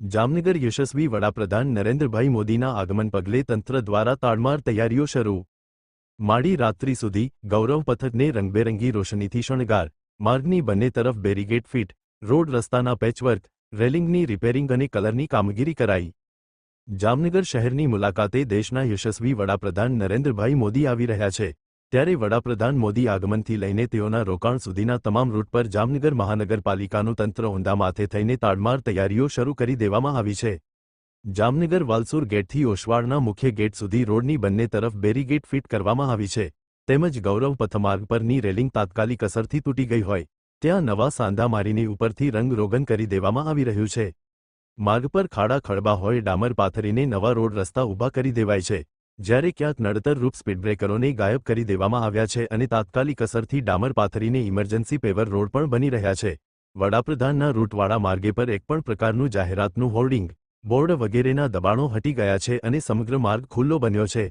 જામનગર યશસ્વી વડાપ્રધાન નરેન્દ્રભાઈ મોદીના આગમન પગલે તંત્ર દ્વારા તાડમાર તૈયારીઓ શરૂ। માડી રાત્રિ સુધી ગૌરવ પથકને રંગબેરંગી રોશનીથી શણગાર, માર્ગની બંને તરફ બેરીગેડ ફિટ, રોડ રસ્તાના પેચવર્ક, રેલિંગની રિપેરિંગ અને કલરની કામગીરી કરાઈ। જામનગર શહેરની મુલાકાતે દેશના યશસ્વી વડાપ્રધાન નરેન્દ્રભાઈ મોદી આવી રહ્યા છે, ત્યારે વડાપ્રધાન મોદી આગમનથી લઈને તેઓના રોકાણ સુધીના તમામ રૂટ પર જામનગર મહાનગરપાલિકાનું તંત્ર ઊંધા માથે થઈને તાડમાર તૈયારીઓ શરૂ કરી દેવામાં આવી છે। જામનગર વાલસુર ગેટથી ઓસવાડના મુખ્ય ગેટ સુધી રોડની બંને તરફ બેરીગેડ ફિટ કરવામાં આવી છે, તેમજ ગૌરવ પથમાર્ગ પરની રેલિંગ તાત્કાલિક અસરથી તૂટી ગઈ હોય ત્યાં નવા સાંધા મારીને ઉપરથી રંગરોગન કરી દેવામાં આવી રહ્યું છે। માર્ગ પર ખાડા ખડબા હોય ડામર પાથરીને નવા રોડ રસ્તા ઊભા કરી દેવાય છે, જ્યારે ક્યાંક નડતર રૂપ સ્પીડ બ્રેકરોને ગાયબ કરી દેવામાં આવ્યા છે અને તાત્કાલિક અસરથી ડામર પાથરીને ઇમરજન્સી પેવર રોડ પણ બની રહ્યા છે। વડાપ્રધાનના રૂટવાળા માર્ગે પર એક પણ પ્રકારનું જાહેરાતનું હોર્ડિંગ, બોર્ડ વગેરેના દબાણો હટી ગયા છે અને સમગ્ર માર્ગ ખુલ્લો બન્યો છે।